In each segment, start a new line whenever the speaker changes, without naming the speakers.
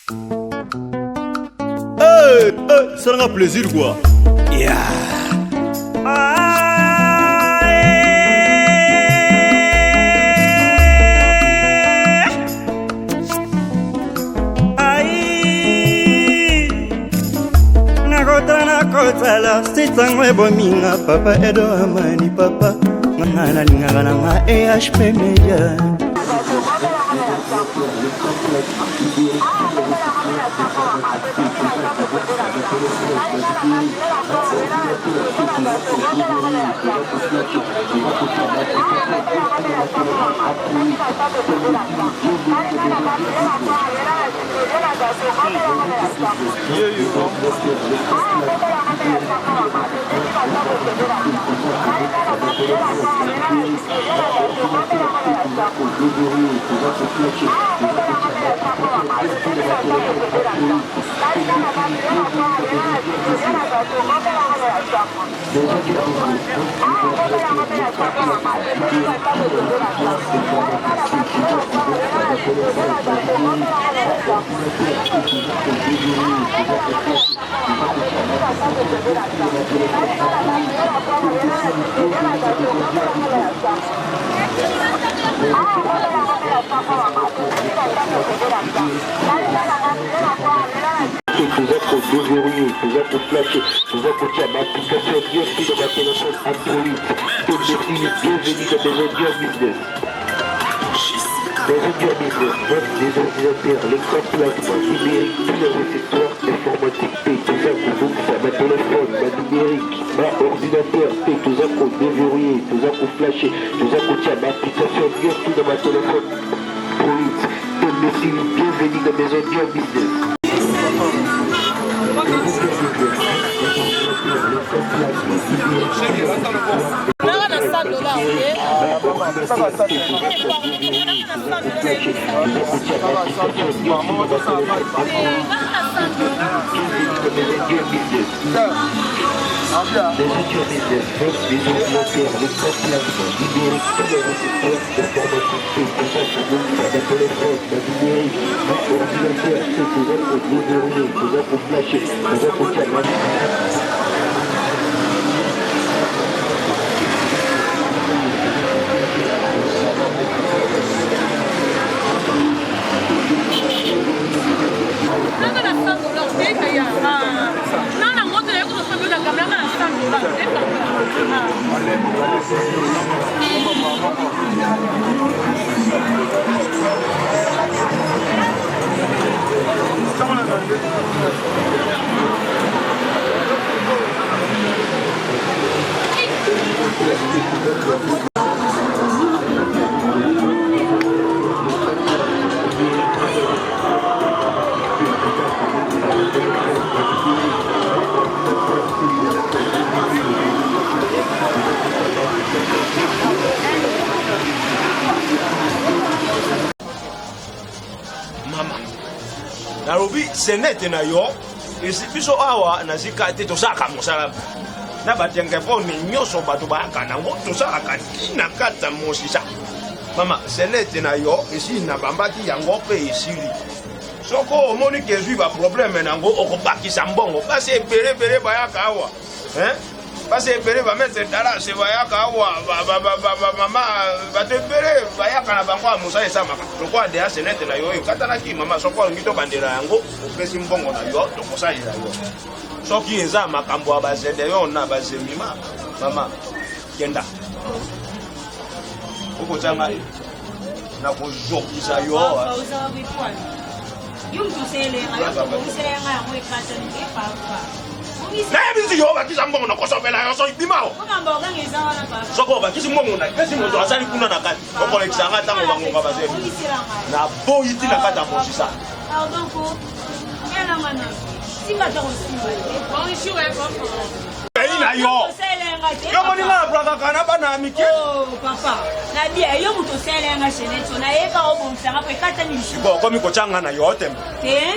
Ça rend plaisir quoi. Yeah.
Nakotala sitangwe bominga papa edo amani papa ngana lingana nga EHP Media.
Narobi senete na yo isipiso awa na zikate tosaka mosala na batenga fone nyoso bato bakana ngo tosaka katina kata mosisa mama senete na yo isi na bambaki yango pe isili soko omoni kezwi ba problème nango okopakisa mbongo base bere bayaka awa base bere ba mettre dala se bayaka awa mama bate bere bayaka na bango amusa esamaka lokwa de senete na yo katana ki mama soko ngito bandera yango opesi mbongo na yo tokosa ila yo soki eza makambo ya bazende yo na bazemima mama kenda okotanga na kojokisa yo Nabizi yo bakisa mbongo na kosopela yo so ibimao. Soko bakisi mbongo na pesi moto asali kuna na kati. Oko lekisanga tango bango ka baze. Na boyiti na kata mosisa.
Pardon ko. Ela mana. Simba to simba. Bonjour et bonjour.
Ina yo. Yo moni na braka kana bana miki.
Oh papa. Na bia yo muto selenga sheneto na yeka obomsanga pe kata ni.
Bo komi ko changa na yo tembe.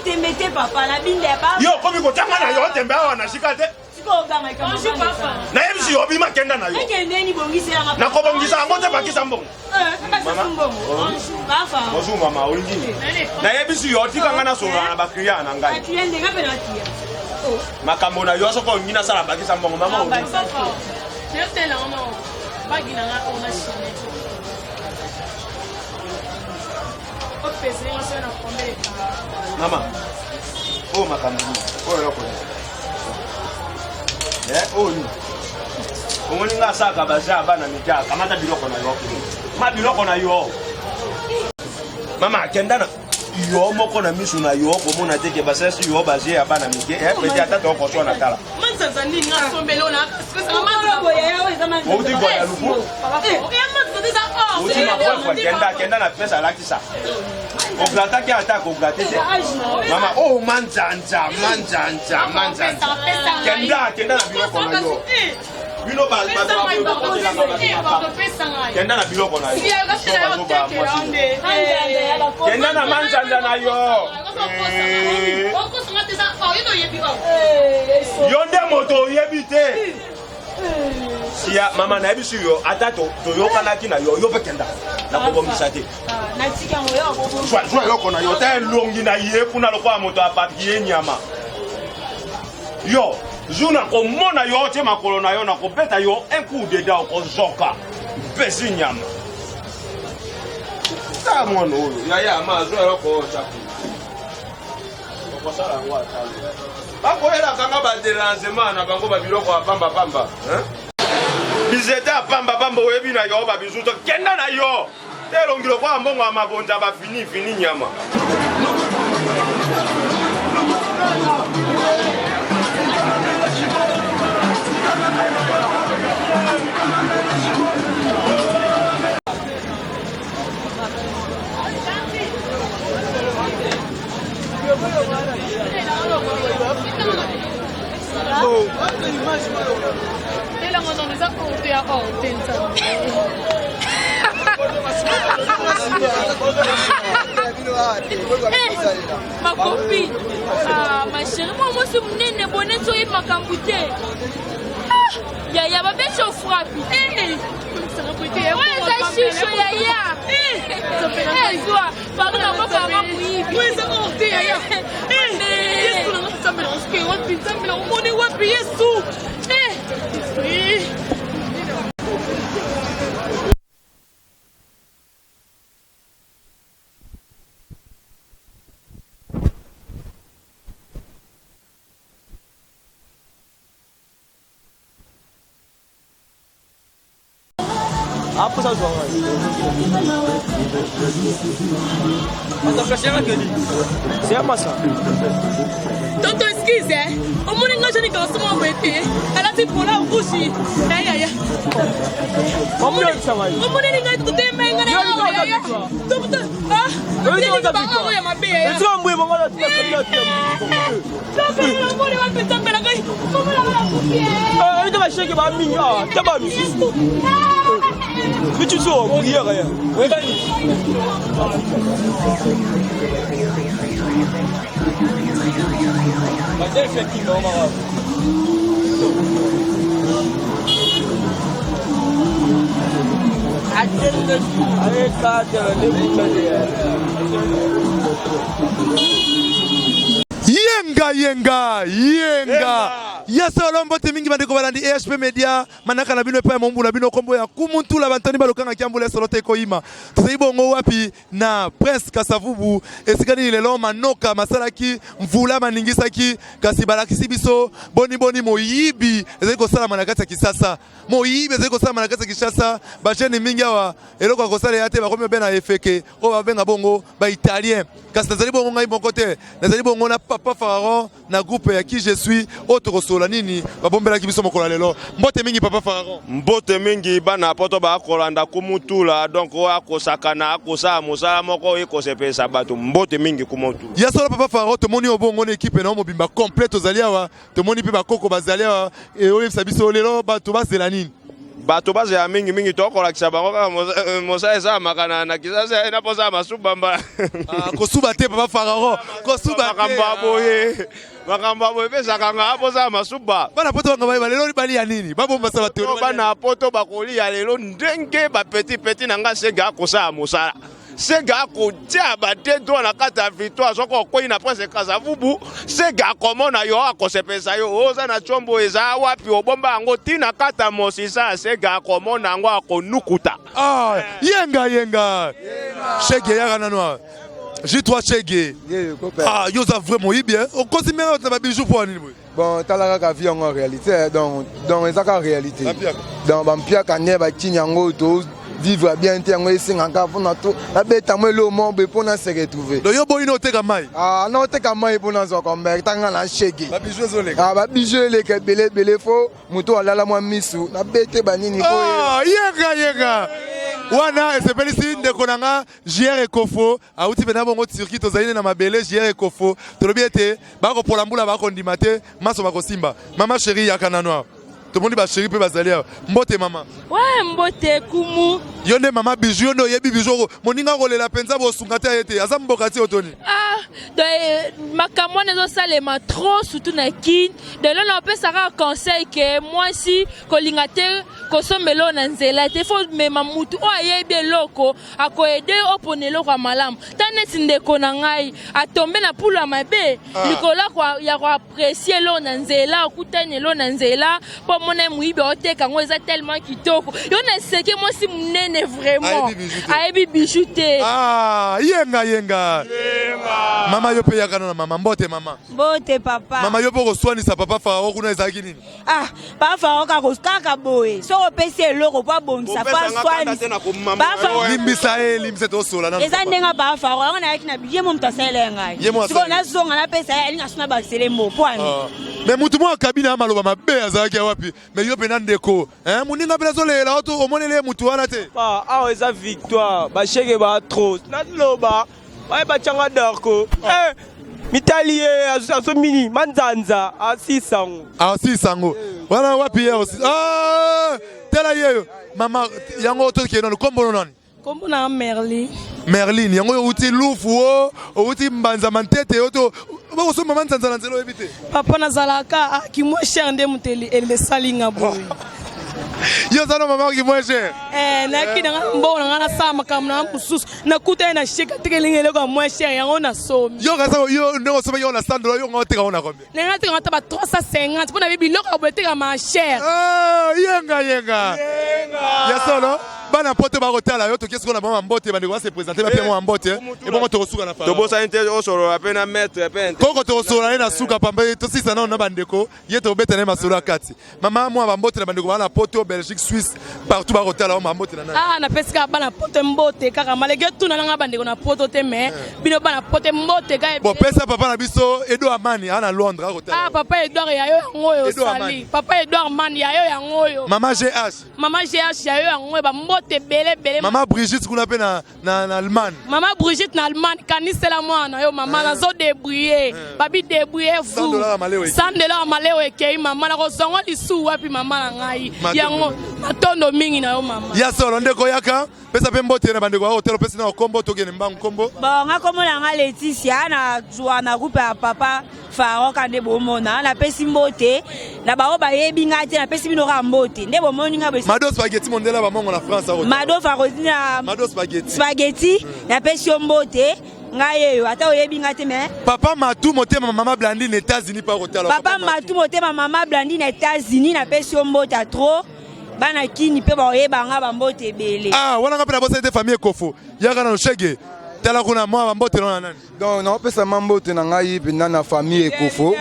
Te mete papa na binde ba.
Yo komi ko changa na yo tembe awa na shikate. Na MC obi makenda na yo. Na ko bongisa ngote bakisa mbongo. Bonjour mama, olingi. Na MC yo tika ngana so na bakria na ngai. Makambo na yo so ko ngina sala bakisa mbongo mama olingi. Mama. Oh makambo. Oh yoko. Oh ni. Omoninga saka baza bana mija kamata biloko na yo. Ma biloko na yo. Mama kendana yo moko na misu na yo ko mona teke basasi yo baje ya bana mije pete atata ko so na tala.
Manza nini nga sombelo na stress mama boya yawe zaman.
O di boya lupu. Kenda na pesa lakisa. O glata ki atako glatete. Mama oh manjanja. Kenda na biloko na yo. Bino ba kenda na biloko na yo. Kenda na manjanja na yo. Yonde moto yebite. Sia mama na bisu yo atato to yo kanaki na yo pe kenda. Na ko bomisa te.
Na tika ngoyo ko.
Jwa yo ko na yo ta longi na ye kuna lo kwa moto apati ye nyama. Yo Juna ko mona yo te makolo na yo na ko beta yo un coup de dents ko zoka. Besi nyama. Ta mono ya ma zo yo ko chaku. Ko sala ngwa ta. Bako ela kanga ba dérangement na bango ba biloko apamba pamba, hein? Bizeta apamba pamba oyebi na yo ba bizuto kenda na yo. Te longilo kwa mbongo amabonja ba fini nyama.
Ma copine, ma chérie, moi je suis une bonne soirée ma cambouté. Yaya, ma belle chauffeur. Ouais, ça chiche, Yaya. Eh, toi, pardon, ma femme, oui. Oui, ça m'a dit, Yaya. Eh, ça me lance que on pinta, mais on monnaie, on paye sous. Eh,
Apa saja orang? Masa kasihan lagi ni. Siapa masa?
Tonton excuse, au moins nga jani ka somo bete. Ala ti pola ukushi. Ya.
Kamu yang sama ini.
Au moins nga to te menga na ya. Tonton, ah. Ni ka ba ngo ya mabe ya.
Itu ambu yang mengalah tidak kerja tiap.
Tonton, la mo le wa peta pela kai. Como la va a
Itu masih ke bami ah, tak bami. Mais tu sors, il y a rien. Oui,
Yenga. Yasa olombote mingi bandeko balandi EHP Media manaka na bino epa mombula bino kombo ya kumuntu la bantoni balokanga kiambula solote koima tozali bongo wapi na Prince Kasavubu esikani lelo manoka masalaki mvula maningisaki kasi balakisi biso boni moyibi ezali kosala manakati ya kisasa moyibi ezali kosala manakati ya kisasa ba jeune mingi awa eloko ya kosala yate bakomi bena efeke o babenga bongo ba italien kasi nazali bongo ngai mon côté nazali bongo na Papa Pharaon na groupe ya qui je suis autre sola nini babombela kibiso mokola lelo mbote mingi Papa Pharaon
mbote mingi bana poto ba kolanda kumutula donc akosakana akosa mosala moko ekosepesa bato mbote mingi kumutu
ya solo Papa Pharaon to moni obongo na équipe na mobimba complète ozali awa to moni pe bakoko bazali awa e oyebisa biso lelo bato bazela nini
bato baza ya mingi tokolakisa bango kaka mosa esalamaka na kisasa na posa masuba mbala
kosuba te papa Pharaon kosuba
makambo boye pesaka nga posa masuba
bana poto banga lelo bali ya nini babomba sa bato
bana poto bakoli ya lelo ndenge ba petit na nga sega akosala mosala sega akotia batedo na kati ya victoire soko okwei na Prince Kasavubu sega akomona yo akosepesa yo oza na chombo eza wapi obomba yango tina kati ya mosisa sega akomona yango akonukuta
yenga Shege yaka nanwa J3 Shege yoza vraiment bien on considère na bijou pour nini
bon talaka ka vie en réalité donc ezaka réalité donc bampiaka ne ba kinyango to vivre bien tiango esingaka fona to la beta mo lo mo be pona se retrouver
do yo boyino oteka mai
no teka mai pona zo kombe tanga na Shege ba bijou zoleka ba bijou le ke bele fo muto alala mwa misu na bete banini ko
yenga wana esepelisi ndeko nanga JR Ekofo auti pena bongo circuit tozaine na mabele JR Ekofo tolobi ete bako polambula bako ndima te maso bako simba mama chérie ya kananwa to mondi ba chérie pe bazali mbote mama
ouais mbote kumu
yonde mama bijou ndo yebi bijou moninga kolela penza bo sungata ete aza mboka ti otoni
makambo nezo salema trop surtout na kin de là on peut sara conseil que moi si kolingate kosombelo na nzela te faut mema mutu o ayebi eloko akoede oponelo kwa malamu taneti ndeko na ngai atombe na pulu ya mabe likola ya ko apprécier lo na nzela okutani lo na nzela po mona muibe oteka ngo eza tellement kitoko yo na seke moi si munene vraiment ayebi bijou te
yenga mama yo pe yakana na mama mbote mama
mbote papa
mama yo poko swanisa papa Pharaon kuna ezaki nini
papa Pharaon kaka boye so opesi eloko po abongisa pa swanisa
limbisa to sola na
eza ndenga papa Pharaon na yaki na biye mo mtasele ngai siko na zonga na pesa alinga suna basele mo pwani
mais mutu mo kabina amaloba mabe azaki wapi mais yo pe na ndeko muninga pela zolela oto omonele mutu wana te
awa eza victoire bashege ba trop na loba ba changa darko mitali aso mini manzanza asisango wana wapi yeo tela yeyo mama yango to keno kombo nani
kombo na
Merlin yango uti lufu uti mbanza mantete oto bako so mama nzanza na nzelo ebite
papa nazalaka kimwa cher nde muteli ele salinga boy
yo zano mama ki moins cher
na kina mbona ngana sama kamna mususu na kuta na sheka tekelingele kwa moins cher yango na somi
yo kasa yo ndeko somi yo na sandro yo ngoteka ona combien
nenga teka ngata ba 350 pona bibi loko boteka ma cher
yenga ya solo bana pote ba hôtel yo to kesko na mama mbote bande ko se présenter ba pemo mbote e bongo to suka na fa
to bosa inte o soro apena maître pente
koko to soro na suka pambe to sisa na bandeko yeto beta na masolo akati mama mwa ba mbote na bandeko bana poto Belgique Suisse partout ba hôtel ba mbote na
na pesika bana poto mbote kaka malege tuna na bandeko na poto te mais bino bana poto mbote ka
bon pesa papa na biso Edo Amani ana Londres hôtel
papa Edouard ya yo ngoyo sali papa Edouard Man ya yo ngoyo
mama GH
ya yo ngoyo ba bele
mama Brigitte kuna pe na Allemagne
mama Brigitte na Allemagne kanisela mwana yo mama nazo débrouiller babi débrouiller vous $100 malewe ke mama na ko songo lisu wapi mama na ngai yango matondo mingi na yo mama
ya solo ndeko yaka pesa pe mbote na bandeko hotel pesa na kombo to gene mbangu kombo
bon nga komo na nga Laetitia na joa na groupe ya papa Pharaon kande bomona na pesi mbote na bao ba yebi ngati na pesi bino ka mbote nde bomoni nga besi
Mado spaghetti mondela ba mongo na France
Mado spaghetti na pesi mbote ngaye yo ata oyebi ngati me
papa Matou motema mama Blandine États-Unis par hôtel
papa Matou motema mama Blandine États-Unis na pesi mbote trop bana kini pe ba oyeba nga ba mbote bele
wana nga pe na bosa ete famille Ekofo yaka na Shege tala kuna mwa mbote na nani
donc na pesa mbote na ngai bina na famille Ekofo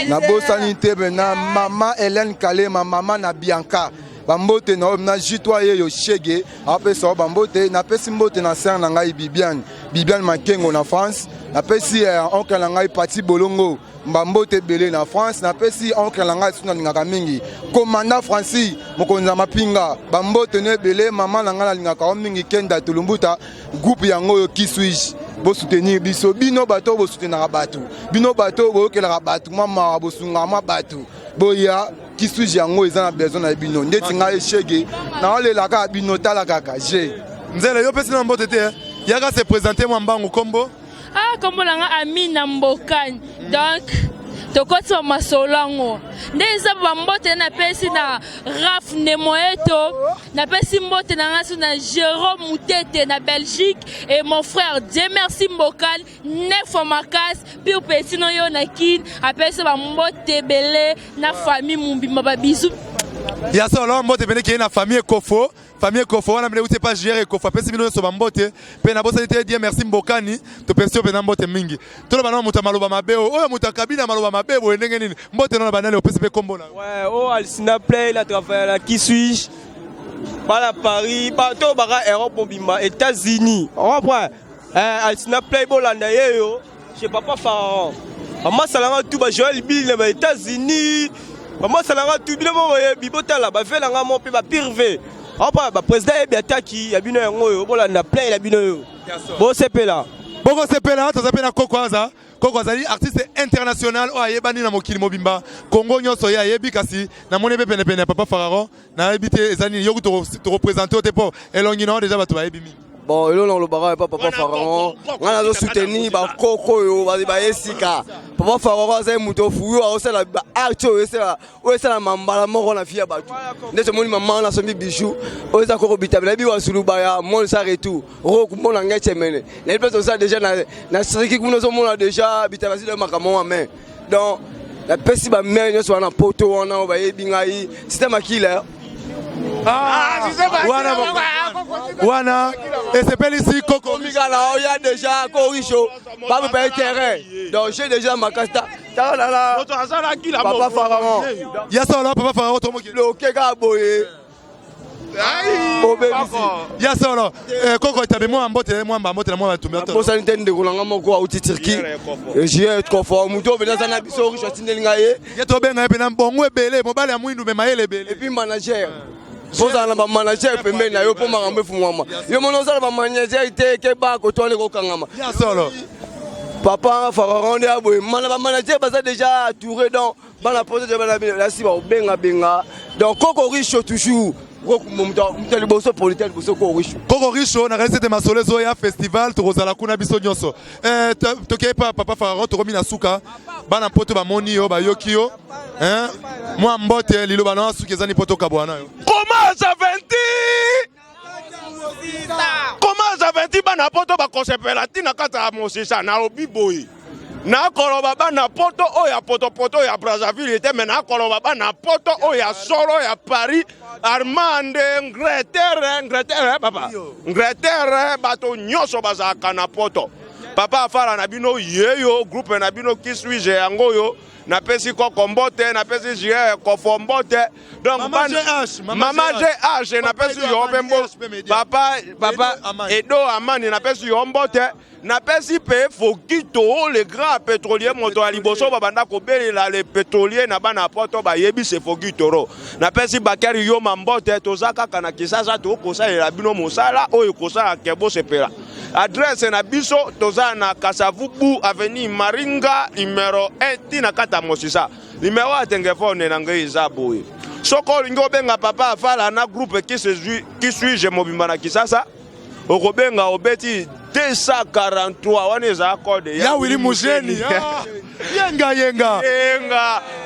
na bosa ni te na mama Hélène Kalema mama na Bianca bambote na J3 yo Shege apesa bambote na pesi mbote na sœur na ngai Bibiane Makengo na France na pesi oncle na ngai Pati Bolongo mbambote belé na France na pesi oncle na ngai suna lingaka mingi commandant Francis mokonza mapinga bambote ne belé mama na ngai lingaka mingi Kenda Tulumbuta groupe yango yo Kiswich bo soutenir biso bino bato bo soutenir bato bino bato bo kelaka bato mama bo sunga ma bato boya kisu jango eza na besoin na bino ndeti ngai shege na olela ka bino tala kaka je
nzela yo pesi na mbote te yaka se présenter moi mbango kombo
kombo langa Amina Mbokani donc tokoti wa masolango ndeza bambote na pesi na Raf Nemoeto na pesi mbote na ngasu na Jérôme Moutete na Belgique et mon frère Dieu merci Mbokani nefo makas puis pesi no yo na kin apesi bambote belé na famille Mumbimba ba bisou
ya solo mbote bene ki na famille Kofo wana mele ute pas gérer Kofo pesi bino so bambote pe na bosa te Dieu merci Mbokani to pesi pe na mbote mingi to bana muta maloba mabeo oyo muta kabina maloba mabebo ndenge nini mbote na banane opesi pe kombo na
ouais oh Alcina Play la travaille là qui suis par Paris bato baka Europe bimba États-Unis on comprend Alcina Play bolanda yeyo chez papa Pharaon maman salanga tout ba Joël Bill les États-Unis maman salanga tout bien mo bibota là ba fait langa mon pe ba privé on ba président e biataki ya bino yango yo bolanda Play la bino yo bo sepela
boko sepela to zapena kokwaza Kokozali artiste international o ayebani na mokili mobimba Congo nyoso ya yebi kasi na mone pene pene papa Pharaon na ebité ezani yoku to représenter au tepo elongino déjà bato bayebi mi
bon elo na lobaka papa Pharaon ngana zo soutenir ba koko yo ba esika papa Pharaon za muto fuyo osala ba art osala mambala moko na fia batu ndeso moni mama na sombi bijou oza koko bitabela bi wasuluba ya mon sa retour roku mona ngetse mene na peso ça déjà na striki kuno zo mona déjà bitabasi de makamo main donc la pesi ba main nyo so na poto wana ba yebi ngai système akila
wana et c'est pas ici Coco
Migala il y a déjà Coricho pas me payer terrain donc j'ai déjà ma casta papa Pharaon
ya solo papa Pharaon to moki
le keka boye
ya solo Coco tabe moi mbote moi mbote na moi batumba
to bosa ntende kolanga moko auti Turquie j'ai trop fort muto venza na biso richo tindelinga ye
ya to benga pe na mbongo ebele mobali ya mwindu me mayele ebele
et puis manager Boza na ba manager pembe na yo po makambe fumama yo mono za ba manager te ke ba ko tone ko kangama
ya solo
papa Pharaon ya boy mana ba manager baza déjà touré donc bana poser de bana la si ba benga donc Coco Richo toujours mutali boso politique boso
Coco Richo na reste de masole zo ya festival to rozala kuna biso nyonso to ke papa Pharaon to komi na suka bana poto ba moni yo ba yokio moi mbote lilo bana suka ezani poto kabwana yo
comment ça 20 bana poto ba konsepela tina kata mosisa na obiboyi na koloba bana poto oya poto ya Brazzaville était maintenant koloba bana poto oya solo ya Paris Armande Ngleterre papa Ngleterre bato nyoso bazaka na poto papa afala na bino yeyo groupe na bino kiswije yango yo na pesi Koko mbote na pesi jie Kofo mbote donc mama GH na pesi yo bembo papa Edo Amani na pesi yo mbote na pesi pe Fogito le grand pétrolier moto aliboso babanda ko belela le pétrolier na bana poto ba yebi se Fogito ro na pesi Bakari yo mambote tozaka kana kisasa to kosa la bino mosala oyo kosa kebo sepela adresse na biso toza na Kasavubu avenue Maringa numéro 1 tina kata mosisa numéro atengefone na ngai zaboye soko lingo benga papa afala na groupe qui suis mobimba na kisasa okobenga obeti 243 waneza akode
ya Willy Mujeni yenga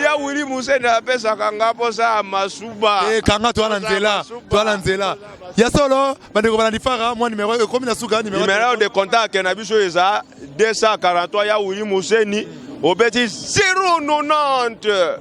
ya Willy Mujeni apesa kangapo sa masuba
kanga toala nzela ya solo bandeko bana difara moi numéro comme na suka
numéro de contact na biso eza 243 ya Willy Mujeni obeti 090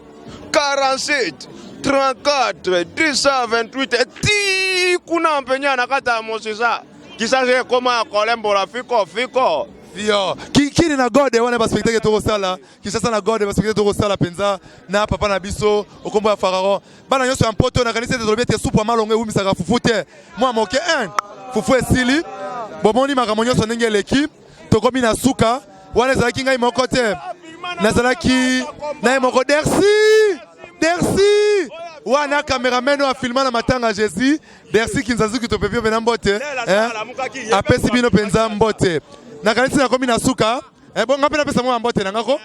47 34 228 ti kuna mpenya na kata mosisa kisaje koma kolembola fiko
Yo, kini na gode wana ba spectacle to sala, kisasa na gode ba spectacle to sala penza na papa na biso okombo ya Pharaon. Bana nyonso ya mpoto na kanisa de lobete supu malonge umisa ka fufute. Moi moke 1. Fufu esili. Bomoni makambo nyonso ndenge l'équipe to komi na suka wana zalaki ngai moko te. Na zalaki na moko Dersi. Wana cameraman wa filma na matanga Jésus. Dersi kinzazuki to pepio bena mbote. Apesi bino penza mbote. Na kanisa na komi na suka bon ngape na pesa mwa mbote na ngako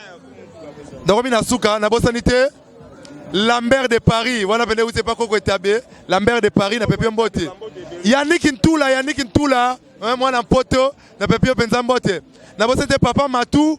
na komi na suka na bosanite Lambert de Paris, wana pende ute pa koko etabe, Lambert de Paris na pepio mbote. Yannick Ntula, mwana mpoto na pepio penza mbote. Na bosete papa Matou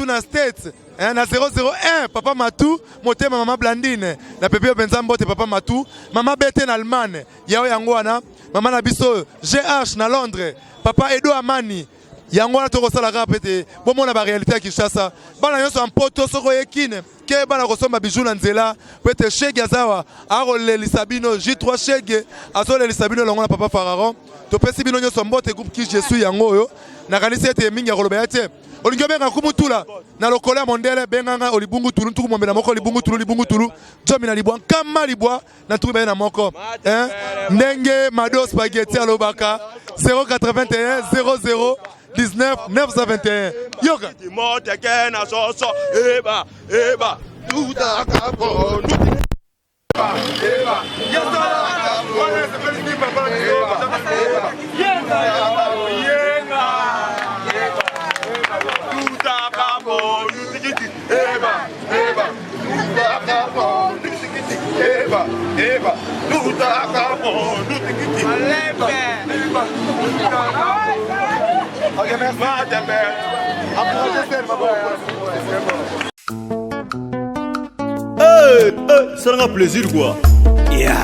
na States, na 001, papa Matou, motema mama Blandine, na pepio penza mbote papa Matou, mama Bete na Allemagne, yao yango wana, mama na biso GH na Londres, papa Edo Amani. Yango wana toko sala rapete, bon na ba réalité ya Kinshasa. Bana nyonso ampoto soko yekine. Ke bana kosomba bijou na nzela, pete Shege azawa, aro le Lisabino, J3 Shege, azo le Lisabino longo na papa Pharaon. To pesi bino nyonso mbote groupe ki Jesu yango yo. Na kanisi ete mingi ya koloba yate. Olingo benga kumutula na lokola mondele benganga olibungu tulu ntuku mombe na moko libungu tulu jomi na libwa kama libwa na tuku na moko ndenge mado spaghetti alobaka 081 00 19 921 yoka
Timote kena soso eba tuta kapo
ça rend plaisir quoi. Yeah.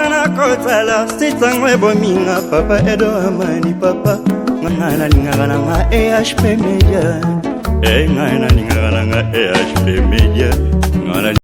Nakotala sitangwe bominga papa Edo Amani papa ngana lingana nga EHP Media ngana lingana nga EHP Media ngana